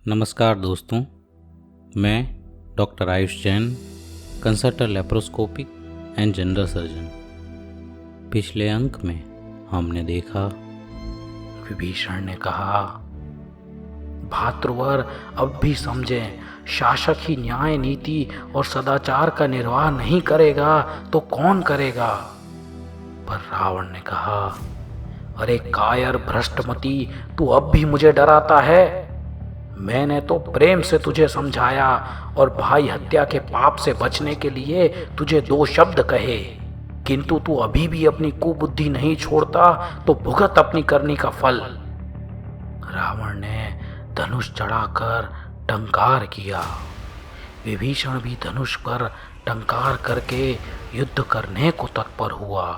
नमस्कार दोस्तों, मैं doctor Ayush Jain, consultant laparoscopic and general surgeon. पिछले अंक में हमने देखा, विभीषण ने कहा, भातृवर अब भी समझें, शासक ही न्याय नीति और सदाचार का निर्वाह नहीं करेगा तो कौन करेगा। पर रावण ने कहा, अरे कायर भ्रष्टमती, तू अब भी मुझे डराता है। मैंने तो प्रेम से तुझे समझाया और भाई हत्या के पाप से बचने के लिए तुझे 2 शब्द कहे, किंतु तू अभी भी अपनी कुबुद्धि नहीं छोड़ता, तो भुगत अपनी करनी का फल। रावण ने धनुष चढ़ाकर टंकार किया। विभीषण भी धनुष पर टंकार करके युद्ध करने को तत्पर हुआ।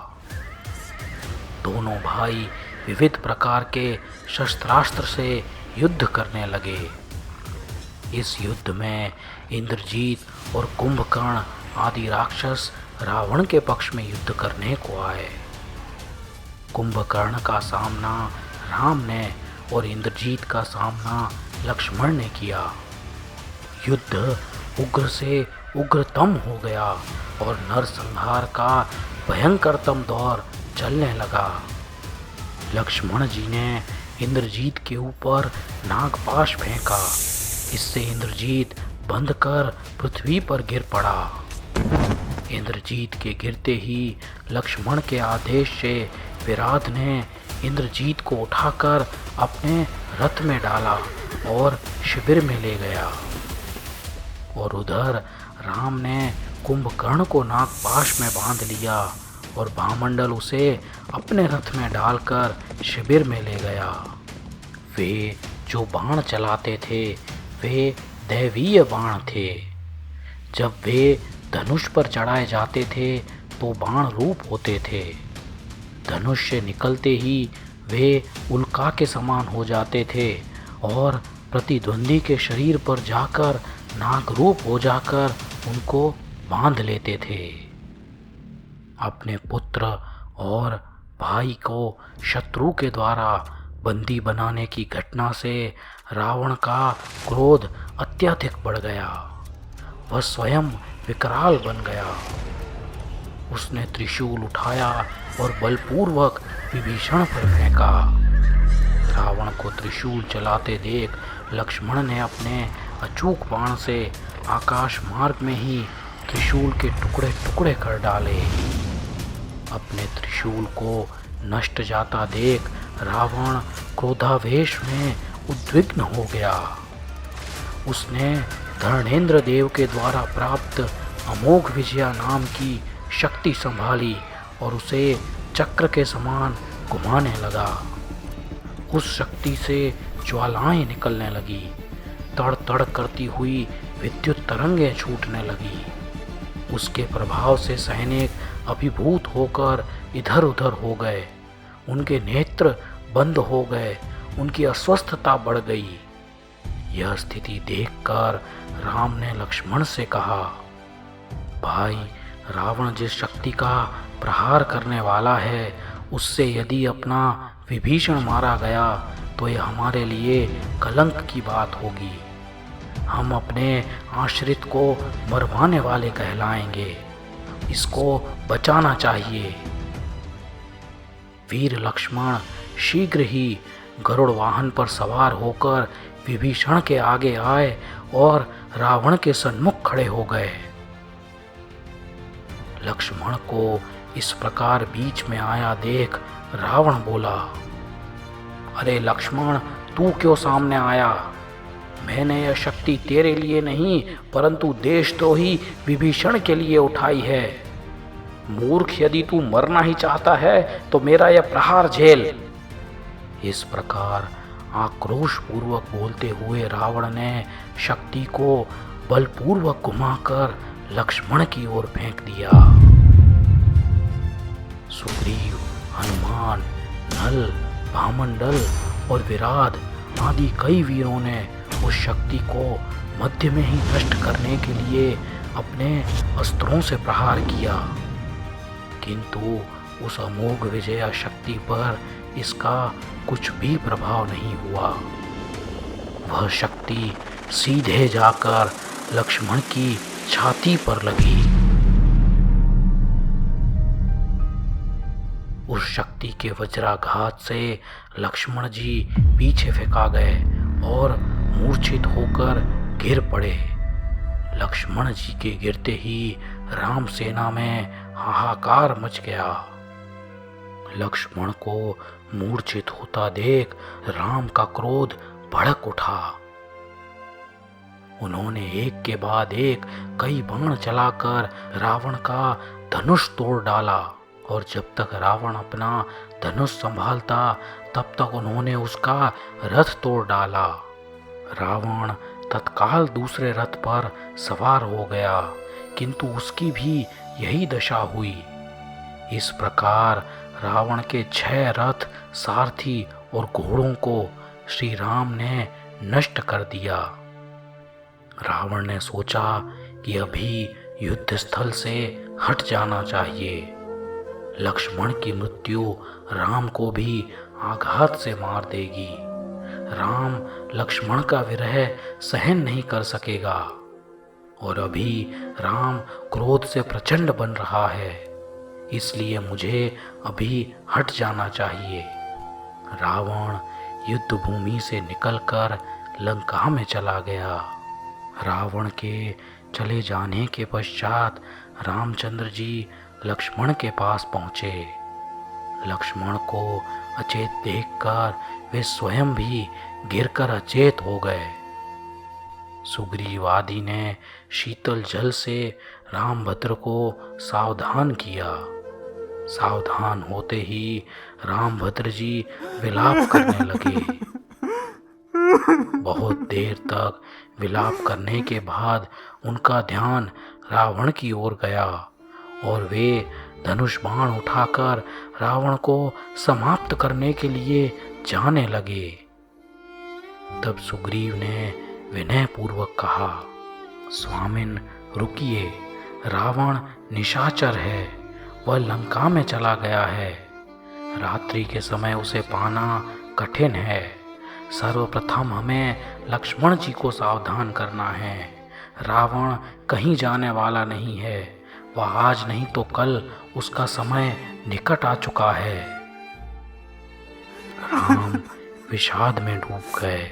दोनों भाई विविध प्रकार के शस्त्रास्त्र से युद्ध करने लगे। इस युद्ध में इंद्रजीत और कुंभकर्ण आदि राक्षस रावण के पक्ष में युद्ध करने को आए। कुंभकर्ण का सामना राम ने और इंद्रजीत का सामना लक्ष्मण ने किया। युद्ध उग्र से उग्रतम हो गया और नरसंहार का भयंकरतम दौर चलने लगा। लक्ष्मण जी ने इंद्रजीत के ऊपर नागपाश फेंका। इससे इंद्रजीत बंध कर पृथ्वी पर गिर पड़ा। इंद्रजीत के गिरते ही लक्ष्मण के आदेश से विराट ने इंद्रजीत को उठाकर अपने रथ में डाला और शिविर में ले गया। और उधर राम ने कुंभकर्ण को नागपाश में बांध लिया और भामंडल उसे अपने रथ में डालकर शिविर में ले गया। वे जो बाण चलाते थे वे दैवीय बाण थे। जब वे धनुष पर चढ़ाए जाते थे तो बाण रूप होते थे। धनुष से निकलते ही वे उल्का के समान हो जाते थे और प्रतिद्वंदी के शरीर पर जाकर नागरूप हो जाकर उनको बांध लेते थे। अपने पुत्र और भाई को शत्रु के द्वारा बंदी बनाने की घटना से रावण का क्रोध अत्यधिक बढ़ गया। वह स्वयं विकराल बन गया। उसने त्रिशूल उठाया और बलपूर्वक विभीषण पर फेंका। रावण को त्रिशूल चलाते देख लक्ष्मण ने अपने अचूक बाण से आकाश मार्ग में ही त्रिशूल के टुकड़े टुकड़े कर डाले। अपने त्रिशूल को नष्ट जाता देख रावण क्रोधावेश में उद्विग्न हो गया। उसने धर्मेंद्र देव के द्वारा प्राप्त अमोघ विजया नाम की शक्ति संभाली और उसे चक्र के समान घुमाने लगा। उस शक्ति से ज्वालाएं निकलने लगी। तड़ तड़ करती हुई विद्युत तरंगें छूटने लगी। उसके प्रभाव से सैनिक अभिभूत होकर इधर उधर हो गए। उनके नेत्र बंद हो गए। उनकी अस्वस्थता बढ़ गई। यह स्थिति देखकर राम ने लक्ष्मण से कहा, भाई, रावण जिस शक्ति का प्रहार करने वाला है उससे यदि अपना विभीषण मारा गया तो यह हमारे लिए कलंक की बात होगी। हम अपने आश्रित को मरवाने वाले कहलाएंगे। इसको बचाना चाहिए। वीर लक्ष्मण शीघ्र ही गरुड़ वाहन पर सवार होकर विभीषण के आगे आए और रावण के सन्मुख खड़े हो गए। लक्ष्मण को इस प्रकार बीच में आया देख रावण बोला, अरे लक्ष्मण, तू क्यों सामने आया? मैंने यह शक्ति तेरे लिए नहीं परंतु देशद्रोही विभीषण के लिए उठाई है। मूर्ख, यदि तू मरना ही चाहता है तो मेरा यह प्रहार झेल। इस प्रकार आक्रोश पूर्वक बोलते हुए रावण ने शक्ति को बलपूर्वक घुमाकर लक्ष्मण की ओर फेंक दिया। सुग्रीव, हनुमान, नल, भामंडल और विराट आदि कई वीरों ने उस शक्ति को मध्य में ही नष्ट करने के लिए अपने अस्त्रों से प्रहार किया, किंतु उस अमोघ विजया शक्ति पर इसका कुछ भी प्रभाव नहीं हुआ। वह शक्ति सीधे जाकर लक्ष्मण की छाती पर लगी। उस शक्ति के वज्राघात से लक्ष्मण जी पीछे फेंका गए और मूर्छित होकर गिर पड़े। लक्ष्मण जी के गिरते ही राम सेना में हाहाकार मच गया। लक्ष्मण को मूर्छित होता देख राम का क्रोध भड़क उठा। उन्होंने एक के बाद एक कई बाण चलाकर रावण का धनुष तोड़ डाला और जब तक रावण अपना धनुष संभालता तब तक उन्होंने उसका रथ तोड़ डाला। रावण तत्काल दूसरे रथ पर सवार हो गया, किंतु उसकी भी यही दशा हुई। इस प्रकार रावण के 6 रथ, सारथी और घोड़ों को श्री राम ने नष्ट कर दिया। रावण ने सोचा कि अभी युद्ध स्थल से हट जाना चाहिए। लक्ष्मण की मृत्यु राम को भी आघात से मार देगी। राम लक्ष्मण का विरह सहन नहीं कर सकेगा और अभी राम क्रोध से प्रचंड बन रहा है, इसलिए मुझे अभी हट जाना चाहिए। रावण युद्ध भूमि से निकलकर लंका में चला गया। रावण के चले जाने के पश्चात रामचंद्र जी लक्ष्मण के पास पहुँचे। लक्ष्मण को अचेत देखकर वे स्वयं भी गिरकर अचेत हो गए। सुग्रीव आदि ने शीतल जल से रामभद्र को सावधान किया। सावधान होते ही रामभद्र जी विलाप करने लगे। बहुत देर तक विलाप करने के बाद उनका ध्यान रावण की ओर गया और वे धनुष बाण उठाकर रावण को समाप्त करने के लिए जाने लगे। तब सुग्रीव ने विनय पूर्वक कहा, स्वामिन रुकिए, रावण निशाचर है, वह लंका में चला गया है। रात्रि के समय उसे पाना कठिन है। सर्वप्रथम हमें लक्ष्मण जी को सावधान करना है। रावण कहीं जाने वाला नहीं है, वह आज नहीं तो कल उसका समय निकट आ चुका है। राम विषाद में डूब गए।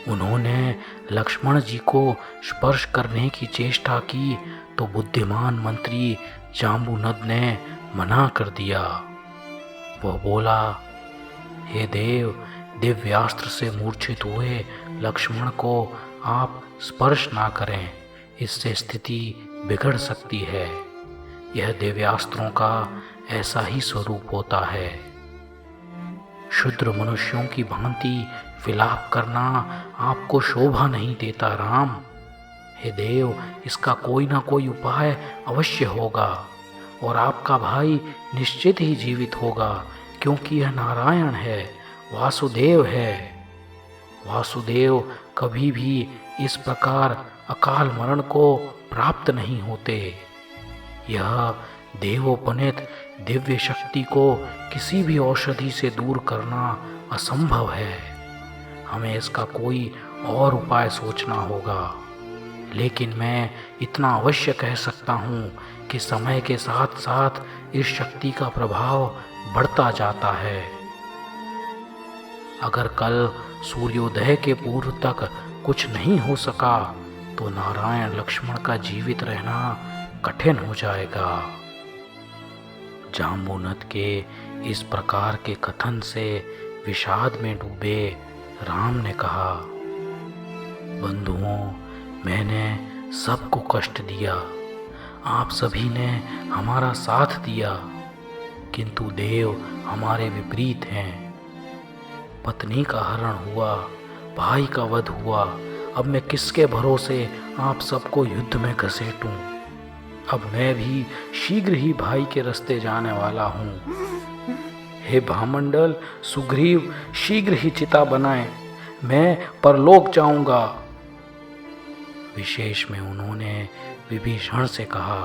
उन्होंने लक्ष्मण जी को स्पर्श करने की चेष्टा की तो बुद्धिमान मंत्री जाम्बुनद ने मना कर दिया। वह बोला, हे देव, दिव्यास्त्र से मूर्छित हुए लक्ष्मण को आप स्पर्श ना करें, इससे स्थिति बिगड़ सकती है। यह दिव्यास्त्रों का ऐसा ही स्वरूप होता है। क्षुद्र मनुष्यों की भांति विलाप करना आपको शोभा नहीं देता राम। हे देव, इसका कोई ना कोई उपाय अवश्य होगा और आपका भाई निश्चित ही जीवित होगा, क्योंकि यह नारायण है, वासुदेव है। वासुदेव कभी भी इस प्रकार अकाल मरण को प्राप्त नहीं होते। यह देवोपनीत दिव्य शक्ति को किसी भी औषधि से दूर करना असंभव है। हमें इसका कोई और उपाय सोचना होगा। लेकिन मैं इतना अवश्य कह सकता हूँ कि समय के साथ साथ इस शक्ति का प्रभाव बढ़ता जाता है। अगर कल सूर्योदय के पूर्व तक कुछ नहीं हो सका तो नारायण लक्ष्मण का जीवित रहना कठिन हो जाएगा। जाम्बुनद के इस प्रकार के कथन से विषाद में डूबे राम ने कहा, बंधुओं, मैंने सबको कष्ट दिया, आप सभी ने हमारा साथ दिया, किंतु देव हमारे विपरीत हैं। पत्नी का हरण हुआ, भाई का वध हुआ, अब मैं किसके भरोसे आप सबको युद्ध में घसीटूं? अब मैं भी शीघ्र ही भाई के रास्ते जाने वाला हूँ। हे भामंडल, सुग्रीव शीघ्र ही चिता बनाएं, मैं परलोक जाऊंगा। विशेष में उन्होंने विभीषण से कहा,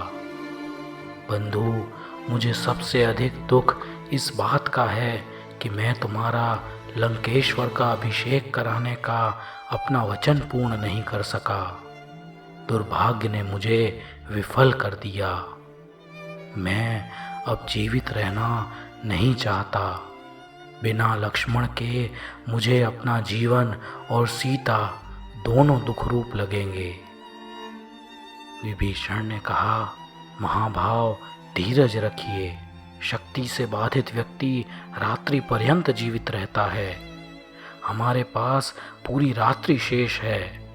बंधु, मुझे सबसे अधिक दुख इस बात का है कि मैं तुम्हारा लंकेश्वर का अभिषेक कराने का अपना वचन पूर्ण नहीं कर सका। दुर्भाग्य ने मुझे विफल कर दिया। मैं अब जीवित रहना नहीं चाहता। बिना लक्ष्मण के मुझे अपना जीवन और सीता दोनों दुख रूप लगेंगे। विभीषण ने कहा, महाभाव धीरज रखिए। शक्ति से बाधित व्यक्ति रात्रि पर्यंत जीवित रहता है। हमारे पास पूरी रात्रि शेष है।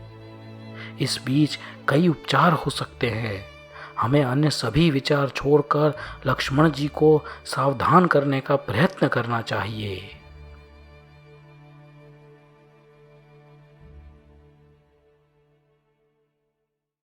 इस बीच कई उपचार हो सकते हैं। हमें अन्य सभी विचार छोड़कर लक्ष्मण जी को सावधान करने का प्रयत्न करना चाहिए।